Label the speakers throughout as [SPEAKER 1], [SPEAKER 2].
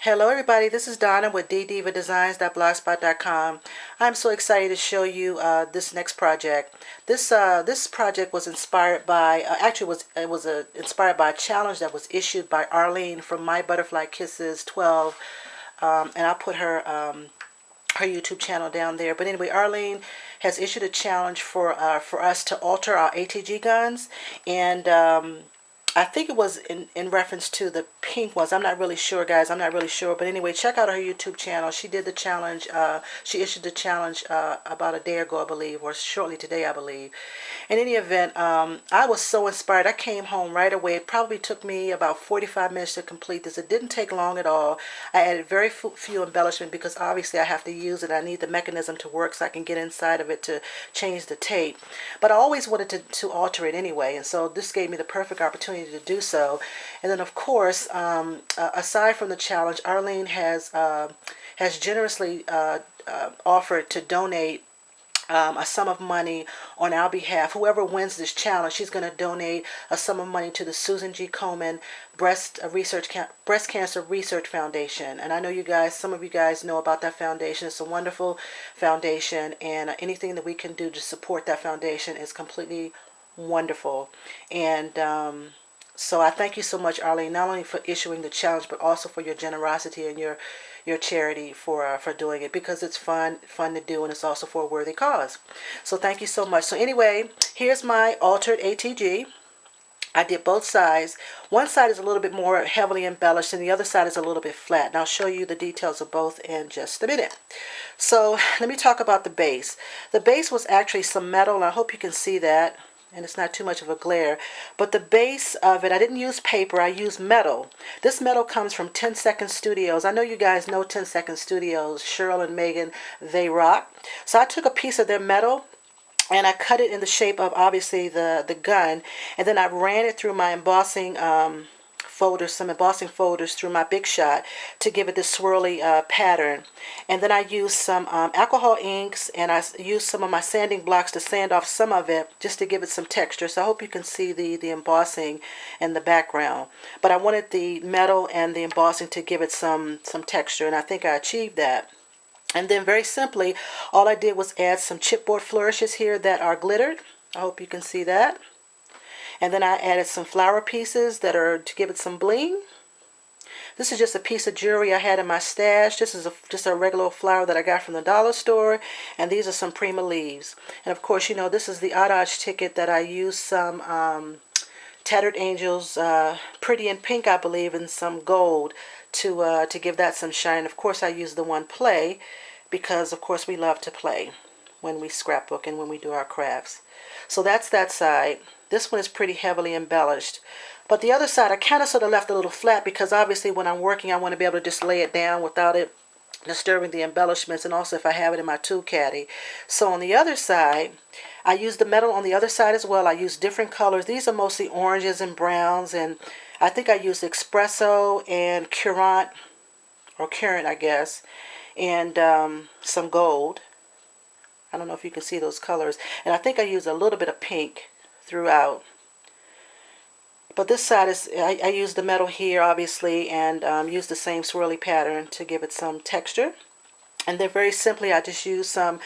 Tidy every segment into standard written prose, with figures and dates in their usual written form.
[SPEAKER 1] Hello everybody, this is Donna with ddivadesigns.blogspot.com. I'm so excited to show you this next project. This project was inspired by inspired by a challenge that was issued by Arlene from MyButterflyKisses12, and I'll put her YouTube channel down there. But anyway, Arlene has issued a challenge for us to alter our ATG guns, and I think it was in reference to the pink ones. I'm not really sure, guys. I'm not really sure. But anyway, check out her YouTube channel. She did the challenge. She issued the challenge about a day ago, I believe, or shortly today, I believe. In any event, I was so inspired. I came home right away. It probably took me about 45 minutes to complete this. It didn't take long at all. I added very few embellishments because obviously I have to use it. I need the mechanism to work so I can get inside of it to change the tape. But I always wanted to alter it anyway, and so this gave me the perfect opportunity to do so. And then of course, aside from the challenge, Arlene has generously offered to donate a sum of money on our behalf. Whoever wins this challenge, she's going to donate a sum of money to the Susan G. Komen Breast Cancer Research Foundation. And I know you guys, some of you guys know about that foundation. It's a wonderful foundation, and anything that we can do to support that foundation is completely wonderful. And so I thank you so much, Arlene, not only for issuing the challenge, but also for your generosity and your charity for doing it, because it's fun to do, and it's also for a worthy cause. So thank you so much. So anyway, here's my altered ATG. I did both sides. One side is a little bit more heavily embellished, and the other side is a little bit flat. And I'll show you the details of both in just a minute. So let me talk about the base. The base was actually some metal, and I hope you can see that, and it's not too much of a glare. But the base of it, I didn't use paper, I used metal. This metal comes from 10 Second Studios. I know you guys know 10 Second Studios. Cheryl and Megan, they rock. So I took a piece of their metal and I cut it in the shape of obviously the gun, and then I ran it through my embossing some embossing folders through my Big Shot to give it this swirly pattern. And then I used some alcohol inks, and I used some of my sanding blocks to sand off some of it just to give it some texture. So I hope you can see the embossing in the background. But I wanted the metal and the embossing to give it some texture, and I think I achieved that. And then very simply, all I did was add some chipboard flourishes here that are glittered. I hope you can see that. And then I added some flower pieces that are to give it some bling. This is just a piece of jewelry I had in my stash. This is just a regular flower that I got from the dollar store. And these are some Prima leaves. And of course, you know, this is the ATG ticket that I used some Tattered Angels, Pretty in Pink, I believe, and some gold to give that some shine. Of course, I used the one Play because, of course, we love to play when we scrapbook and when we do our crafts. So that's that side. This one is pretty heavily embellished. But the other side, I kind of sort of left a little flat because obviously when I'm working, I want to be able to just lay it down without it disturbing the embellishments, and also if I have it in my tool caddy. So on the other side, I used the metal on the other side as well. I used different colors. These are mostly oranges and browns, and I think I used espresso and currant, or currant, I guess, and some gold. I don't know if you can see those colors. And I think I used a little bit of pink throughout. But this side is, I used the metal here, obviously, and used the same swirly pattern to give it some texture. And then very simply, I just used some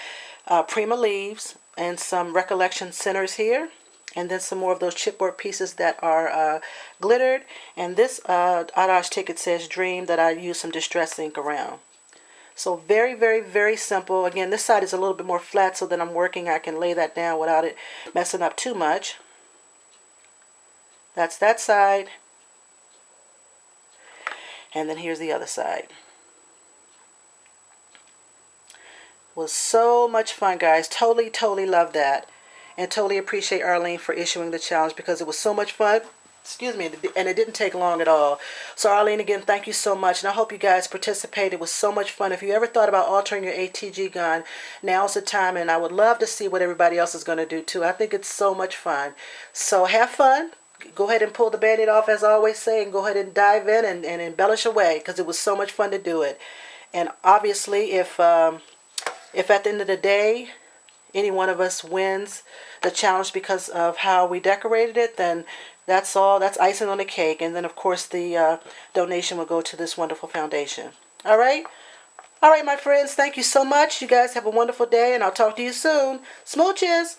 [SPEAKER 1] Prima leaves and some Recollection centers here. And then some more of those chipboard pieces that are glittered. And this ATG ticket says Dream, that I used some Distress ink around. So very, very, very simple. Again, this side is a little bit more flat, so that I'm working, I can lay that down without it messing up too much. That's that side. And then here's the other side. Was so much fun, guys. Totally, totally love that. And totally appreciate Arlene for issuing the challenge because it was so much fun. Excuse me, and it didn't take long at all. So Arlene, again, thank you so much, and I hope you guys participated. It was so much fun. If you ever thought about altering your ATG gun, now's the time, and I would love to see what everybody else is going to do too. I think it's so much fun. So have fun. Go ahead and pull the band-aid off, as I always say, and go ahead and dive in and embellish away, because it was so much fun to do it. And obviously, if at the end of the day, any one of us wins the challenge because of how we decorated it, then That's all. That's icing on the cake. And then, of course, the donation will go to this wonderful foundation. All right? All right, my friends. Thank you so much. You guys have a wonderful day, and I'll talk to you soon. Smooches.